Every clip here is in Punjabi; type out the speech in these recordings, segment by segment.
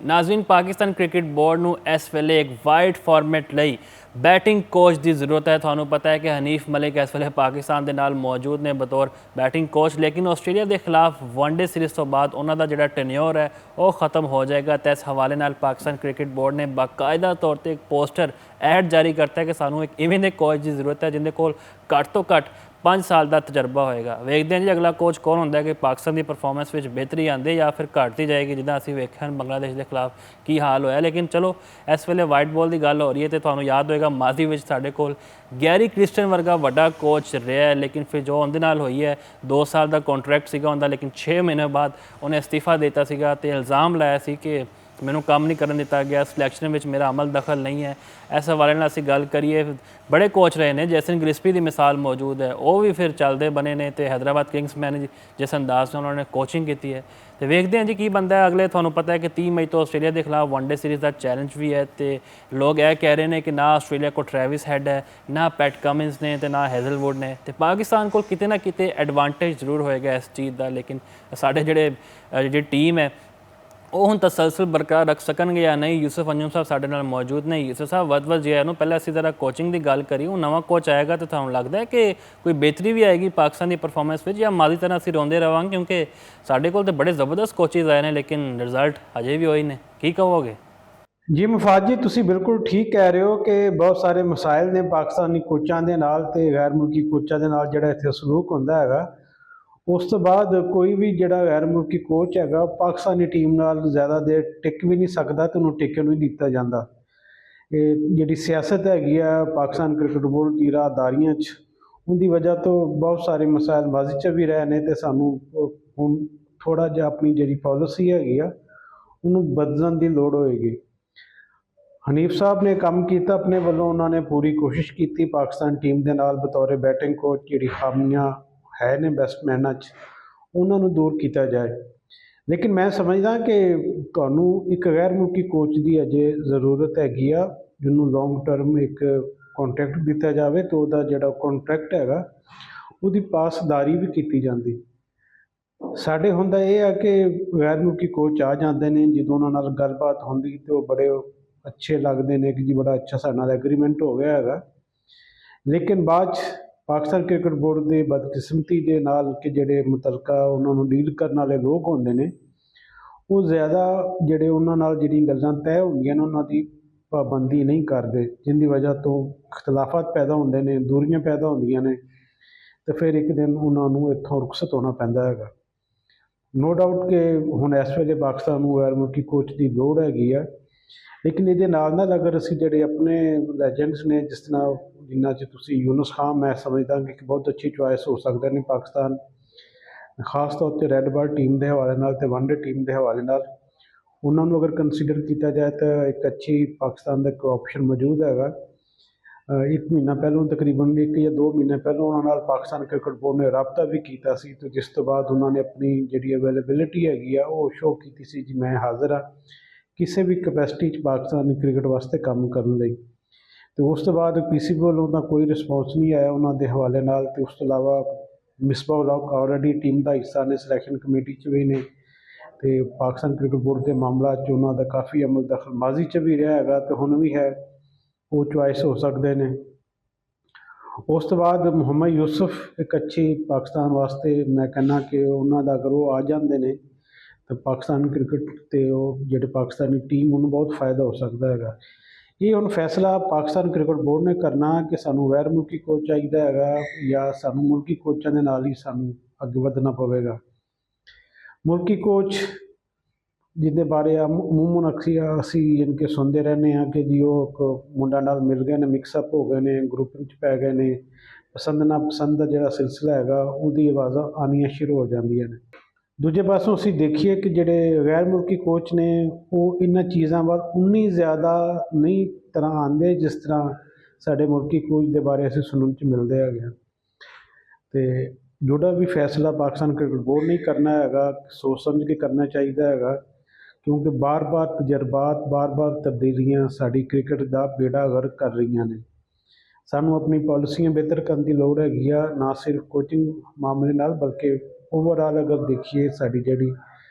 नाज़रीन, पाकिस्तान क्रिकेट बोर्ड ਨੂੰ ਇਸ ਵੇਲੇ एक वाइड फॉर्मेट ਲਈ बैटिंग कोच की ज़रूरत है। ਤੁਹਾਨੂੰ पता है कि हनीफ मलिक इस ਵੇਲੇ पाकिस्तान ਦੇ ਨਾਲ मौजूद ने बतौर बैटिंग कोच, लेकिन ਆਸਟ੍ਰੇਲੀਆ ਦੇ खिलाफ वनडे सीरीज़ तो बाद ਉਹਨਾਂ ਦਾ ਜਿਹੜਾ ਟੈਨਿਓਰ है वो ख़त्म हो जाएगा। तो इस हवाले नाल पाकिस्तान क्रिकेट बोर्ड ने बाकायदा तौर पर एक पोस्टर ऐड जारी करता है कि सानू एक इवें दे कोच की ज़रूरत है जिंदे कोल घੱਟ ਤੋਂ घੱਟ 5 साल का तजर्बा होएगा। वेखते हैं जी अगला कोच कौन होंदा है कि पाकिस्तान की परफॉर्मेंस में बेहतरी आती या फिर घटती जाएगी, जिदा असीं वेख्या बांग्लादेश के खिलाफ की हाल होया। लेकिन चलो इस वेले वाइट बॉल की गल हो रही है तो तुहानूं याद होएगा माजी में साडे कोल गैरी क्रिस्टन वर्गा वड्डा कोच रहा है, लेकिन फिर जो उहदे नाल होई है 2 साल का कॉन्ट्रैक्ट सीगा उहदा, लेकिन 6 महीने बाद उन्हें इस्तीफा देता सीगा ते इल्ज़ाम लाया सी कि मैनू काम नहीं करन दिता गया, सिलैक्शन में मेरा अमल दखल नहीं है। इस हवाले नाल असीं गल करिए, बड़े कोच रहे हैं, जैसन ग्रिस्पी की मिसाल मौजूद है, वो भी फिर चलते बने ने तो हैदराबाद किंग्स मैन जिस अंदाज से उन्होंने कोचिंग की है। तो वेखते हैं जी की बनता है अगले। तुहानूं पता है कि 30 मई तो आस्ट्रेलिया के खिलाफ वनडे सीरीज़ का चैलेंज भी है, तो लोग यह कह रहे हैं कि ना आस्ट्रेलिया को ट्रैविस हेड है, ना पैट कमिंस ने, तो ना हैज़लवुड ने। तो पाकिस्तान को किते ना किते एडवांटेज जरूर होएगा इस चीज़ का, लेकिन साढ़े जिहड़े टीम है वो हुण तसलसल बरकरार रख सकणगे या नहीं। यूसुफ अंजुम साहब साडे नाल मौजूद ने। यूसुफ साहब वध जे है पहले असीं जरा कोचिंग की गल करिए, हुण नवां कोच आएगा तो तुहानूं लगदा है कि कोई बेहतरी भी आएगी पाकिस्तान की परफॉर्मेंस में, या मादी तरह असीं रोंदे रहांगे? क्योंकि साडे कोल तो बड़े ज़बरदस्त कोचिज आए हैं लेकिन रिजल्ट अजे भी होए ने, की कहोगे? जी मुफाद जी, तुसीं बिल्कुल ठीक कह रहे हो कि बहुत सारे मसाइल ने पाकिस्तानी कोचां दे नाल ते गैर मुल्की कोचां दे नाल जिहड़ा इत्थे सलूक हुंदा हैगा। उस तो बाद कोई भी जिहड़ा गैर मुल्की कोच हैगा पाकिस्तानी टीम नाल ज़्यादा देर टिक भी नहीं सकदा ते उहनूं टिकन नहीं दित्ता जांदा। ਇਹ ਜਿਹੜੀ ਸਿਆਸਤ ਹੈਗੀ ਆ ਪਾਕਿਸਤਾਨ ਕ੍ਰਿਕਟ ਬੋਰਡ ਦੀ ਰਾਹਦਾਰੀਆਂ 'ਚ, ਉਹਦੀ ਵਜ੍ਹਾ ਤੋਂ ਬਹੁਤ ਸਾਰੇ ਮਸਾਇਲ ਮਾਜ਼ੀ 'ਚ ਵੀ ਰਹੇ ਨੇ ਤੇ ਸਾਨੂੰ ਹੁਣ ਥੋੜ੍ਹਾ ਜਿਹਾ ਆਪਣੀ ਜਿਹੜੀ ਪਾਲਿਸੀ ਹੈਗੀ ਆ ਉਹਨੂੰ ਬਦਲਣ ਦੀ ਲੋੜ ਹੋਏਗੀ। ਹਨੀਫ ਸਾਹਿਬ ਨੇ ਕੰਮ ਕੀਤਾ ਆਪਣੇ ਵੱਲੋਂ, ਉਹਨਾਂ ਨੇ ਪੂਰੀ ਕੋਸ਼ਿਸ਼ ਕੀਤੀ ਪਾਕਿਸਤਾਨ ਟੀਮ ਦੇ ਨਾਲ ਬਤੌਰ ਬੈਟਿੰਗ ਕੋਚ ਜਿਹੜੀ ਖਾਮੀਆਂ ਹੈ ਨੇ ਬੈਟਸਮੈਨਾਂ 'ਚ ਉਹਨਾਂ ਨੂੰ ਦੂਰ ਕੀਤਾ ਜਾਏ। लेकिन मैं समझदा कि तुहानूं एक गैर मुल्की कोच की अजे ज़रूरत हैगी आ जिन्हों लॉन्ग टर्म एक कॉन्ट्रैक्ट दिता जाए तो वह जिहड़ा कॉन्ट्रैक्ट हैगा उहदी पासदारी भी की जाती। साडे हुंदा यह है कि गैर मुल्की कोच आ जाते हैं, जो उन्होंने नाल गलबात होंदी तो बड़े अच्छे लगते हैं कि जी बड़ा अच्छा साडे नाल एग्रीमेंट हो गया हैगा, लेकिन बाद पाकिस्तान क्रिकेट बोर्ड के बदकिस्मती के नाल कि जिहड़े मुतलका उन्होंने डील करने वाले लोग होंदे ने वो ज़्यादा जिहड़े उन्हां नाल जिहड़ियां गल्लां तय होंदियां ने उन्हां दी पाबंदी नहीं करते, जिंदी वजह तो इख्तलाफात पैदा होंदे ने, दूरियां पैदा होंदियां ने, तो फिर एक दिन उन्होंने इत्थों रुखसत होना पैंदा हैगा। नो डाउट कि हुण इस वेले पाकिस्तान नूं गैर मुल्की कोच की लोड़ हैगी है, लेकिन ये नाल अगर असीं जिहड़े अपने लैजेंड्स ने जिस तरह जिन्ना च तुसीं यूनुस खान, मैं समझदा कि एक बहुत अच्छी चॉइस हो सकते हैं पाकिस्तान खास तौर पर रैड बॉल टीम के हवाले नाल ते वनडे टीम के हवाले नाल उन्होंने अगर कंसीडर किया जाए तो एक अच्छी पाकिस्तान का एक ऑप्शन मौजूद हैगा। एक महीना पहलों तकरीबन 1 या 2 महीने पहलों उन्होंने पाकिस्तान क्रिकेट बोर्ड ने रबता भी किया सी, तो जिस तो बाद उन्होंने अपनी जी अवेलेबिलिटी हैगी आ वो शो की सी जी मैं हाज़र हाँ किसी भी कैपेसिटी पाकिस्तानी क्रिकेट वास्ते काम करने लई। तो उस तो बाद पीसी वालों का कोई रिस्पॉन्स नहीं आया उन्होंने हवाले नाल। तो उस तो इलावा मिसबा उल हक ऑलरेडी टीम का हिस्सा ने, सिलैक्शन कमेटी च भी ने, तो पाकिस्तान क्रिकेट बोर्ड के मामलों उन्होंने काफ़ी अमल दखल माजी च भी रहा है तो हुण भी है, वो चॉइस हो सकते हैं। उस तो बाद मोहम्मद यूसुफ एक अच्छी पाकिस्तान वास्ते मैं कहना कि उन्होंने अगर वो आ जाते हैं तो पाकिस्तान क्रिकेट ते जिहड़ी पाकिस्तानी टीम उन्होंने बहुत फ़ायदा हो सकता है। ये हुण फैसला पाकिस्तान क्रिकेट बोर्ड ने करना कि सानू गैर मुल्की कोच चाहिए है या सानू मुल्की कोचां दे नाल ही सानू अगे वधना पवेगा। मुल्की कोच जिहदे बारे अमूमन असी इनके सुनते रहने कि जी वो मुंडा नाल मिल गए ने, मिक्सअप हो गए ने, ग्रुप में पै गए ने, पसंद ना पसंद का जिहड़ा सिलसिला हैगा उहदी आवाज़ां आनियां शुरू हो जांदियां ने। दूजे पासों असीं देखिए कि जिहड़े गैर मुल्की कोच ने वो इन्हां चीज़ां वाल उन्नी ज़्यादा नहीं तरह आंदे जिस तरह साडे मुल्की कोच के बारे असीं सुनन च मिलदे हैगे। ते जोड़ा भी फैसला पाकिस्तान क्रिकेट बोर्ड नहीं करना हैगा, सोच समझ के करना चाहिए हैगा, क्योंकि बार बार तजर्बात बार बार तब्दीलियां साडी क्रिकेट का बेड़ा गर्क कर रही ने। सानू अपनी पॉलिसियां बेहतर करने की लोड़ हैगी आ, ना सिर्फ कोचिंग मामले नाल बल्कि ओवरऑल अगर देखिए साडी जिहड़ी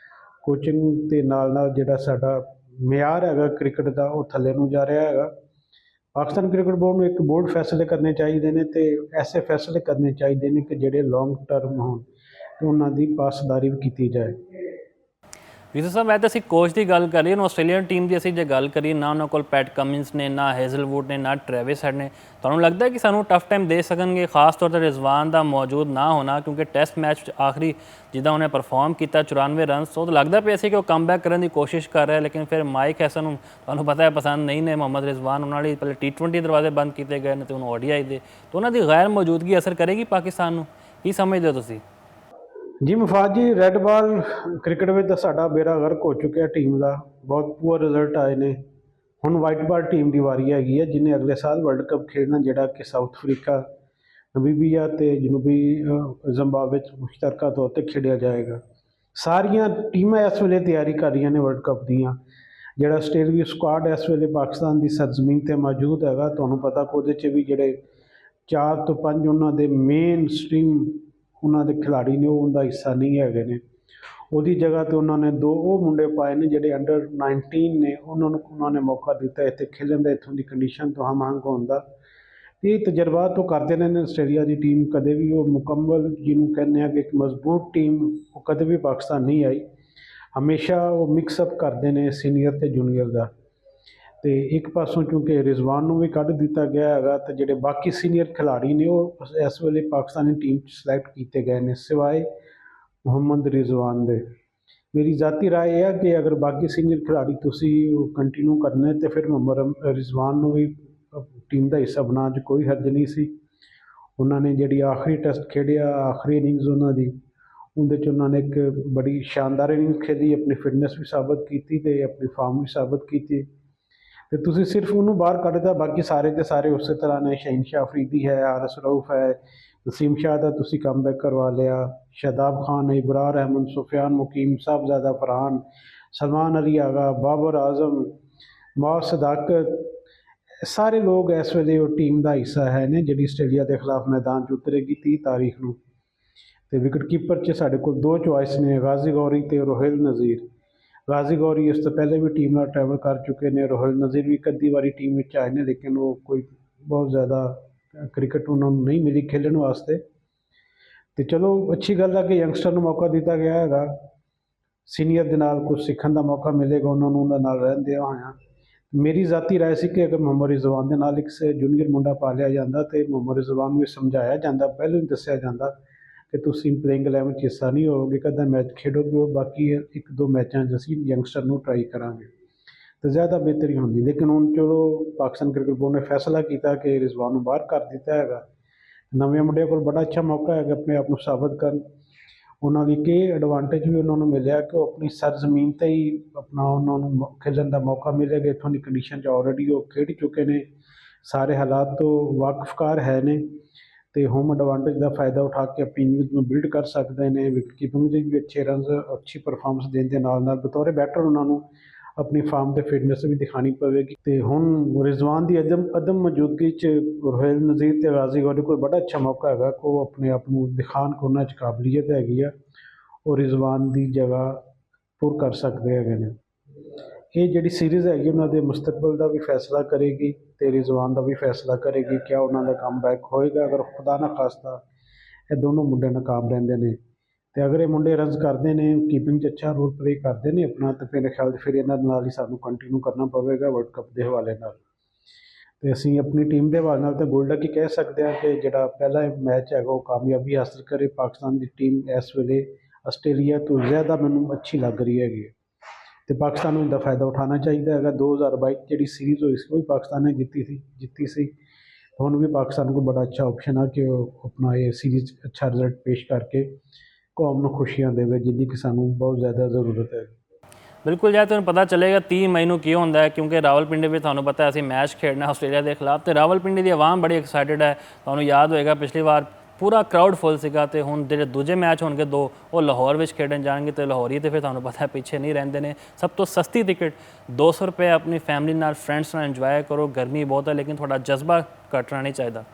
कोचिंग के नाल नाल जिहड़ा साडा ਮਿਆਰ ਹੈਗਾ ਕ੍ਰਿਕਟ ਦਾ ਉਹ ਥੱਲੇ ਨੂੰ ਜਾ ਰਿਹਾ ਹੈਗਾ। ਪਾਕਿਸਤਾਨ ਕ੍ਰਿਕਟ ਬੋਰਡ ਨੂੰ ਇੱਕ ਬੋਲਡ ਫੈਸਲੇ ਕਰਨੇ ਚਾਹੀਦੇ ਨੇ ਤੇ ਐਸੇ ਫੈਸਲੇ ਕਰਨੇ ਚਾਹੀਦੇ ਨੇ ਕਿ ਜਿਹੜੇ ਲੌਂਗ ਟਰਮ ਹੋਣ ਤੇ ਉਹਨਾਂ ਦੀ ਪਾਸਦਾਰੀ ਵੀ ਕੀਤੀ ਜਾਏ। ਯੂਸੁਫ ਸਾਹਿਬ, ਮੈਂ ਤਾਂ ਅਸੀਂ ਕੋਚ ਦੀ ਗੱਲ ਕਰੀਏ ਨਾ, ਆਸਟ੍ਰੇਲੀਅਨ ਟੀਮ ਦੀ ਅਸੀਂ ਜੇ ਗੱਲ ਕਰੀਏ, ਨਾ ਉਹਨਾਂ ਕੋਲ ਪੈਟ ਕਮਿੰਸ ਨੇ, ਨਾ ਹੈਜ਼ਲਵੁੱਡ ਨੇ, ਨਾ ਟ੍ਰੈਵਿਸ ਹੈਡ ਨੇ। ਤੁਹਾਨੂੰ ਲੱਗਦਾ ਕਿ ਸਾਨੂੰ ਟਫ ਟਾਈਮ ਦੇ ਸਕਣਗੇ, ਖਾਸ ਤੌਰ 'ਤੇ ਰਿਜ਼ਵਾਨ ਦਾ ਮੌਜੂਦ ਨਾ ਹੋਣਾ? ਕਿਉਂਕਿ ਟੈਸਟ ਮੈਚ 'ਚ ਆਖਰੀ ਜਿੱਦਾਂ ਉਹਨੇ ਪਰਫਾਰਮ ਕੀਤਾ 94 ਰਨਸ, ਉਹ ਤਾਂ ਲੱਗਦਾ ਪਿਆ ਸੀ ਕਿ ਉਹ ਕਮਬੈਕ ਕਰਨ ਦੀ ਕੋਸ਼ਿਸ਼ ਕਰ ਰਿਹਾ, ਲੇਕਿਨ ਫਿਰ ਮਾਈਕ ਹੈਸਨ ਨੂੰ ਤੁਹਾਨੂੰ ਪਤਾ ਹੈ ਪਸੰਦ ਨਹੀਂ ਨੇ ਮੁਹੰਮਦ ਰਿਜ਼ਵਾਨ। ਉਹਨਾਂ ਲਈ ਪਹਿਲੇ T20 ਦਰਵਾਜ਼ੇ ਬੰਦ ਕੀਤੇ ਗਏ ਨੇ ਤੇ ਹੁਣ ODI ਦੇ, ਤਾਂ ਉਹਨਾਂ ਦੀ ਗੈਰ ਮੌਜੂਦਗੀ ਅਸਰ ਕਰੇਗੀ ਪਾਕਿਸਤਾਨ ਨੂੰ? ਕੀ ਸਮਝਦੇ ਹੋ ਤੁਸੀਂ? ਜੀ ਮੁਫਾਦ ਜੀ, ਰੈੱਡ ਬਾਲ ਕ੍ਰਿਕਟ ਵਿੱਚ ਤਾਂ ਸਾਡਾ ਬੇੜਾ ਗਰਕ ਹੋ ਚੁੱਕਿਆ ਟੀਮ ਦਾ, ਬਹੁਤ ਪੂਅਰ ਰਿਜ਼ਲਟ ਆਏ ਨੇ। ਹੁਣ ਵਾਈਟ ਬਾਲ ਟੀਮ ਦੀ ਵਾਰੀ ਹੈਗੀ ਹੈ ਜਿਹਨੇ ਅਗਲੇ ਸਾਲ ਵਰਲਡ ਕੱਪ ਖੇਡਣਾ, ਜਿਹੜਾ ਕਿ ਸਾਊਥ ਅਫਰੀਕਾ, ਨਮੀਬੀਆ ਤੇ ਜਨੂਬੀ ਜ਼ਿੰਬਾਬਵੇ ਵਿੱਚ ਮੁਸ਼ਤਰਕਾ ਤੌਰ 'ਤੇ ਖੇਡਿਆ ਜਾਏਗਾ। ਸਾਰੀਆਂ ਟੀਮਾਂ ਇਸ ਵੇਲੇ ਤਿਆਰੀ ਕਰ ਰਹੀਆਂ ਨੇ ਵਰਲਡ ਕੱਪ ਦੀਆਂ। ਜਿਹੜਾ ਆਸਟ੍ਰੇਲੀਆ ਸquad ਇਸ ਵੇਲੇ ਪਾਕਿਸਤਾਨ ਦੀ ਸਰਜ਼ਮੀਨ 'ਤੇ ਮੌਜੂਦ ਹੈਗਾ, ਤੁਹਾਨੂੰ ਪਤਾ ਕਿ ਉਹਦੇ 'ਚ ਵੀ ਜਿਹੜੇ 4 ਤੋਂ 5 ਉਹਨਾਂ ਦੇ ਮੇਨ ਸਟ੍ਰੀਮ ਉਹਨਾਂ ਦੇ ਖਿਡਾਰੀ ਨੇ ਉਹ ਉਹਦਾ ਹਿੱਸਾ ਨਹੀਂ ਹੈਗੇ ਨੇ। ਉਹਦੀ ਜਗ੍ਹਾ 'ਤੇ ਉਹਨਾਂ ਨੇ 2 ਉਹ ਮੁੰਡੇ ਪਾਏ ਨੇ ਜਿਹੜੇ ਅੰਡਰ 19 ਨੇ, ਉਹਨਾਂ ਨੇ ਮੌਕਾ ਦਿੱਤਾ ਇੱਥੇ ਖੇਡਣ ਦਾ, ਇੱਥੋਂ ਦੀ ਕੰਡੀਸ਼ਨ ਤੋਂ ਹਮ-ਆਹੰਗ ਹੋਣ ਦਾ। ਇਹ ਤਜਰਬਾ ਤੋਂ ਕਰਦੇ ਨੇ ਆਸਟ੍ਰੇਲੀਆ ਦੀ ਟੀਮ। ਕਦੇ ਵੀ ਉਹ ਮੁਕੰਮਲ ਜਿਹਨੂੰ ਕਹਿੰਦੇ ਆ ਕਿ ਇੱਕ ਮਜ਼ਬੂਤ ਟੀਮ, ਉਹ ਕਦੇ ਵੀ ਪਾਕਿਸਤਾਨ ਨਹੀਂ ਆਈ। ਹਮੇਸ਼ਾ ਉਹ ਮਿਕਸਅਪ ਕਰਦੇ ਨੇ ਸੀਨੀਅਰ ਤੇ ਜੂਨੀਅਰ ਦਾ। ਤੇ ਇੱਕ ਪਾਸੋਂ ਕਿਉਂਕਿ ਰਿਜ਼ਵਾਨ ਨੂੰ ਵੀ ਕੱਢ ਦਿੱਤਾ ਗਿਆ ਹੈਗਾ, ਤੇ ਜਿਹੜੇ ਬਾਕੀ ਸੀਨੀਅਰ ਖਿਡਾਰੀ ਨੇ ਉਹ ਇਸ ਵੇਲੇ ਪਾਕਿਸਤਾਨੀ ਟੀਮ 'ਚ ਸਿਲੈਕਟ ਕੀਤੇ ਗਏ ਨੇ, ਸਿਵਾਏ ਮੁਹੰਮਦ ਰਿਜ਼ਵਾਨ ਦੇ। ਮੇਰੀ ਜ਼ਾਤੀ ਰਾਏ ਇਹ ਹੈ ਕਿ ਅਗਰ ਬਾਕੀ ਸੀਨੀਅਰ ਖਿਡਾਰੀ ਤੁਸੀਂ ਕੰਟੀਨਿਊ ਕਰਨੇ ਤੇ ਫਿਰ ਮੁਹੰਮਦ ਰਿਜ਼ਵਾਨ ਨੂੰ ਵੀ ਟੀਮ ਦਾ ਹਿੱਸਾ ਬਣਾਉਣ 'ਚ ਕੋਈ ਹਰਜ ਨਹੀਂ ਸੀ। ਉਹਨਾਂ ਨੇ ਜਿਹੜੀ ਆਖਰੀ ਟੈਸਟ ਖੇਡਿਆ, ਆਖਰੀ ਇਨਿੰਗਸ ਉਹਨਾਂ ਦੀ, ਉਹਦੇ 'ਚ ਉਹਨਾਂ ਨੇ ਇੱਕ ਬੜੀ ਸ਼ਾਨਦਾਰ ਇਨਿੰਗਸ ਖੇਡੀ, ਆਪਣੀ ਫਿਟਨੈਸ ਵੀ ਸਾਬਤ ਕੀਤੀ ਤੇ ਆਪਣੀ ਫਾਰਮ ਵੀ ਸਾਬਤ ਕੀਤੀ। ਤੇ ਤੁਸੀਂ ਸਿਰਫ ਉਹਨੂੰ ਬਾਹਰ ਕੱਢਦਾ, ਬਾਕੀ ਸਾਰੇ ਦੇ ਸਾਰੇ ਉਸੇ ਤਰ੍ਹਾਂ ਨੇ। ਸ਼ਹਿਨਸ਼ਾਹ ਅਫਰੀਦੀ ਹੈ, ਹਾਰਿਸ ਰਊਫ ਹੈ, ਵਸੀਮ ਸ਼ਾਹ ਦਾ ਤੁਸੀਂ ਕਮਬੈਕ ਕਰਵਾ ਲਿਆ, ਸ਼ਾਦਾਬ ਖਾਨ, ਇਬਰਾਰ ਅਹਿਮਦ, ਸੁਫਿਆਨ ਮੁਕੀਮ, ਸਾਹਿਬਜ਼ਾਦਾ ਫਰਹਾਨ, ਸਲਮਾਨ ਅਲੀ ਆਗਾ, ਬਾਬਰ ਆਜ਼ਮ, ਮੌ ਸਦਾਕਤ, ਸਾਰੇ ਲੋਕ ਇਸ ਵੇਲੇ ਉਹ ਟੀਮ ਦਾ ਹਿੱਸਾ ਹੈ ਨੇ ਜਿਹੜੀ ਆਸਟ੍ਰੇਲੀਆ ਦੇ ਖਿਲਾਫ ਮੈਦਾਨ 'ਚ ਉਤਰੇਗੀ 30 ਤਾਰੀਖ ਨੂੰ। ਤੇ ਵਿਕਟ ਕੀਪਰ 'ਚ ਸਾਡੇ ਕੋਲ 2 ਚੁਆਇਸ ਨੇ, ਗਾਜ਼ੀ ਗੌਰੀ ਤੇ ਰੋਹਿਲ ਨਜ਼ੀਰ। ਗਾਜ਼ੀ ਗੌਰੀ ਇਸ ਤੋਂ ਪਹਿਲੇ ਵੀ ਟੀਮ ਨਾਲ ਟਰੈਵਲ ਕਰ ਚੁੱਕੇ ਨੇ, ਰੋਹਿਲ ਨਜ਼ੀਰ ਵੀ ਇੱਕ ਅੱਧੀ ਵਾਰੀ ਟੀਮ ਵਿੱਚ ਆਏ ਨੇ, ਲੇਕਿਨ ਉਹ ਕੋਈ ਬਹੁਤ ਜ਼ਿਆਦਾ ਕ੍ਰਿਕਟ ਉਹਨਾਂ ਨੂੰ ਨਹੀਂ ਮਿਲੀ ਖੇਡਣ ਵਾਸਤੇ। ਤੇ ਚਲੋ ਅੱਛੀ ਗੱਲ ਹੈ ਕਿ ਯੰਗਸਟਰ ਨੂੰ ਮੌਕਾ ਦਿੱਤਾ ਗਿਆ ਹੈਗਾ, ਸੀਨੀਅਰ ਦੇ ਨਾਲ ਕੁਝ ਸਿੱਖਣ ਦਾ ਮੌਕਾ ਮਿਲੇਗਾ ਉਹਨਾਂ ਨੂੰ, ਉਹਨਾਂ ਨਾਲ ਰਹਿੰਦਿਆਂ ਹੋਇਆਂ। ਮੇਰੀ ਜ਼ਾਤੀ ਰਾਏ ਸੀ ਕਿ ਅਗਰ ਮੁਹੰਮਦ ਰਿਜ਼ਵਾਨ ਦੇ ਨਾਲ ਇੱਕ ਜੂਨੀਅਰ ਮੁੰਡਾ ਪਾ ਲਿਆ ਜਾਂਦਾ ਤੇ ਮੁਹੰਮਦ ਰਿਜ਼ਵਾਨ ਨੂੰ ਸਮਝਾਇਆ ਜਾਂਦਾ, ਪਹਿਲਾਂ ਹੀ ਦੱਸਿਆ ਜਾਂਦਾ ਕਿ ਤੁਸੀਂ ਪਲੇਇੰਗ 11 'ਚ ਹਿੱਸਾ ਨਹੀਂ ਹੋਵੋਗੇ, ਇੱਕ ਅੱਧਾ ਮੈਚ ਖੇਡੋਗੇ, ਉਹ ਬਾਕੀ 1-2 ਮੈਚਾਂ 'ਚ ਅਸੀਂ ਯੰਗਸਟਰ ਨੂੰ ਟਰਾਈ ਕਰਾਂਗੇ ਤਾਂ ਜ਼ਿਆਦਾ ਬਿਹਤਰੀ ਹੁੰਦੀ। ਲੇਕਿਨ ਹੁਣ ਚਲੋ ਪਾਕਿਸਤਾਨ ਕ੍ਰਿਕਟ ਬੋਰਡ ਨੇ ਫੈਸਲਾ ਕੀਤਾ ਕਿ ਰਿਜ਼ਵਾਨ ਨੂੰ ਬਾਹਰ ਕਰ ਦਿੱਤਾ ਹੈਗਾ। ਨਵੇਂ ਮੁੰਡਿਆਂ ਕੋਲ ਬੜਾ ਅੱਛਾ ਮੌਕਾ ਹੈਗਾ ਆਪਣੇ ਆਪ ਨੂੰ ਸਾਬਤ ਕਰਨ। ਉਹਨਾਂ ਦੀ ਕੀ ਐਡਵਾਂਟੇਜ ਵੀ ਉਹਨਾਂ ਨੂੰ ਮਿਲਿਆ ਕਿ ਉਹ ਆਪਣੀ ਸਰਜ਼ਮੀਨ 'ਤੇ ਹੀ ਆਪਣਾ ਉਹਨਾਂ ਨੂੰ ਖੇਡਣ ਦਾ ਮੌਕਾ ਮਿਲੇਗਾ। ਇੱਥੋਂ ਦੀ ਕੰਡੀਸ਼ਨ 'ਚ ਆਲਰੇਡੀ ਉਹ ਖੇਡ ਚੁੱਕੇ ਨੇ, ਸਾਰੇ ਹਾਲਾਤ ਤੋਂ ਵਾਕਿਫਕਾਰ ਹੈ ਨੇ ਤੇ ਹੋਮ ਐਡਵਾਂਟੇਜ ਦਾ ਫਾਇਦਾ ਉਠਾ ਕੇ ਆਪਣੀ ਇਨਿੰਗਸ ਨੂੰ ਬਿਲਡ ਕਰ ਸਕਦੇ ਨੇ। ਵਿਕਟ ਕੀਪਿੰਗ ਦੇ ਵੀ ਅੱਛੇ ਰਨਸ, ਅੱਛੀ ਪਰਫਾਰਮੈਂਸ ਦੇਣ ਦੇ ਨਾਲ ਨਾਲ ਬਤੌਰ ਬੈਟਰ ਉਹਨਾਂ ਨੂੰ ਆਪਣੀ ਫਾਰਮ ਤੇ ਫਿਟਨੈਸ ਵੀ ਦਿਖਾਣੀ ਪਵੇਗੀ। ਤੇ ਹੁਣ ਰਿਜ਼ਵਾਨ ਦੀ ਅਦਮ ਮੌਜੂਦਗੀ 'ਚ ਰੋਹਿਲ ਨਜ਼ੀਰ ਤੇ ਗਾਜ਼ੀ ਗੌਰੀ ਕੋਲ ਬੜਾ ਅੱਛਾ ਮੌਕਾ ਹੈਗਾ ਕਿ ਉਹ ਆਪਣੇ ਆਪ ਨੂੰ ਦਿਖਾਣ ਕਿ ਉਹਨਾਂ 'ਚ ਕਾਬਲੀਅਤ ਹੈਗੀ ਆ, ਉਹ ਰਿਜ਼ਵਾਨ ਦੀ ਜਗ੍ਹਾ ਪੁਰ ਕਰ ਸਕਦੇ ਹੈਗੇ ਨੇ। ਇਹ ਜਿਹੜੀ ਸੀਰੀਜ਼ ਹੈਗੀ ਉਹਨਾਂ ਦੇ ਮੁਸਤਕਬਲ ਦਾ ਵੀ ਫੈਸਲਾ ਕਰੇਗੀ ਤੇ ਰਿਜ਼ਵਾਨ ਦਾ ਵੀ ਫੈਸਲਾ ਕਰੇਗੀ। ਕਿਆ ਉਹਨਾਂ ਦਾ ਕਮਬੈਕ ਹੋਏਗਾ? ਅਗਰ ਖੁਦਾ ਨਾ ਖਾਸਤਾ ਇਹ ਦੋਨੋਂ ਮੁੰਡੇ ਨਾਕਾਮ ਰਹਿੰਦੇ ਨੇ ਤੇ ਅਗਰ ਇਹ ਮੁੰਡੇ ਰਨਸ ਕਰਦੇ ਨੇ, ਕੀਪਿੰਗ 'ਚ ਅੱਛਾ ਰੋਲ ਪਲੇ ਕਰਦੇ ਨੇ ਆਪਣਾ, ਤਾਂ ਮੇਰੇ ਖਿਆਲ 'ਚ ਫਿਰ ਇਹਨਾਂ ਦੇ ਨਾਲ ਹੀ ਸਾਨੂੰ ਕੰਟੀਨਿਊ ਕਰਨਾ ਪਵੇਗਾ ਵਰਲਡ ਕੱਪ ਦੇ ਹਵਾਲੇ ਨਾਲ। ਤੇ ਅਸੀਂ ਆਪਣੀ ਟੀਮ ਦੇ ਹਵਾਲੇ ਨਾਲ ਤਾਂ ਗੋਲਡ ਕੀ ਕਹਿ ਸਕਦੇ ਹਾਂ ਕਿ ਜਿਹੜਾ ਪਹਿਲਾ ਮੈਚ ਹੈਗਾ ਉਹ ਕਾਮਯਾਬੀ ਹਾਸਲ ਕਰੇ। ਪਾਕਿਸਤਾਨ ਦੀ ਟੀਮ ਇਸ ਵੇਲੇ ਆਸਟ੍ਰੇਲੀਆ ਤੋਂ ਜ਼ਿਆਦਾ ਮੈਨੂੰ ਅੱਛੀ ਲੱਗ ਰਹੀ ਹੈਗੀ ਹੈ ਤੇ ਪਾਕਿਸਤਾਨ ਨੂੰ ਇਹਦਾ ਫਾਇਦਾ ਉਠਾਉਣਾ ਚਾਹੀਦਾ ਹੈਗਾ। 2022 ਜਿਹੜੀ ਸੀਰੀਜ਼ ਹੋਈ ਸੀ ਉਹ ਵੀ ਪਾਕਿਸਤਾਨ ਨੇ ਜਿੱਤੀ ਸੀ। ਹੁਣ ਵੀ ਪਾਕਿਸਤਾਨ ਕੋਲ ਬੜਾ ਅੱਛਾ ਆਪਸ਼ਨ ਆ ਕਿ ਉਹ ਆਪਣਾ ਇਹ ਸੀਰੀਜ਼ ਅੱਛਾ ਰਿਜ਼ਲਟ ਪੇਸ਼ ਕਰਕੇ ਕੌਮ ਨੂੰ ਖੁਸ਼ੀਆਂ ਦੇਵੇ, ਜਿਹਦੀ ਕਿ ਸਾਨੂੰ ਬਹੁਤ ਜ਼ਿਆਦਾ ਜ਼ਰੂਰਤ ਹੈ। ਬਿਲਕੁਲ ਜੀ, ਤੁਹਾਨੂੰ ਪਤਾ ਚੱਲੇਗਾ 30 ਮਈ ਨੂੰ ਕੀ ਹੁੰਦਾ ਹੈ, ਕਿਉਂਕਿ ਰਾਵਲਪਿੰਡੀ ਵਿੱਚ ਤੁਹਾਨੂੰ ਪਤਾ ਅਸੀਂ ਮੈਚ ਖੇਡਣਾ ਆਸਟ੍ਰੇਲੀਆ ਦੇ ਖਿਲਾਫ ਤੇ ਰਾਵਲਪਿੰਡੀ ਦੀ ਆਵਾਮ ਬੜੀ ਐਕਸਾਈਟਿਡ ਹੈ। ਤੁਹਾਨੂੰ ਯਾਦ ਹੋਏਗਾ ਪਿਛਲੀ ਵਾਰ ਪੂਰਾ ਕਰਾਊਡ ਫੁੱਲ ਸੀਗਾ ਤੇ ਹੁਣ ਜਿਹੜੇ ਦੂਜੇ ਮੈਚ ਹੋਣਗੇ 2 ਉਹ ਲਾਹੌਰ ਵਿੱਚ ਖੇਡਣ ਜਾਣਗੇ ਤੇ ਲਾਹੌਰੀ ਤੇ ਫਿਰ ਤੁਹਾਨੂੰ ਪਤਾ ਪਿੱਛੇ ਨਹੀਂ ਰਹਿੰਦੇ ਨੇ। ਸਭ ਤੋਂ ਸਸਤੀ ਟਿਕਟ 200 ਰੁਪਏ, ਆਪਣੀ ਫੈਮਿਲੀ ਨਾਲ, ਫਰੈਂਡਸ ਨਾਲ ਇੰਜੋਏ ਕਰੋ। ਗਰਮੀ ਬਹੁਤ ਹੈ ਲੇਕਿਨ ਤੁਹਾਡਾ ਜਜ਼ਬਾ ਘਟਣਾ ਨਹੀਂ ਚਾਹੀਦਾ।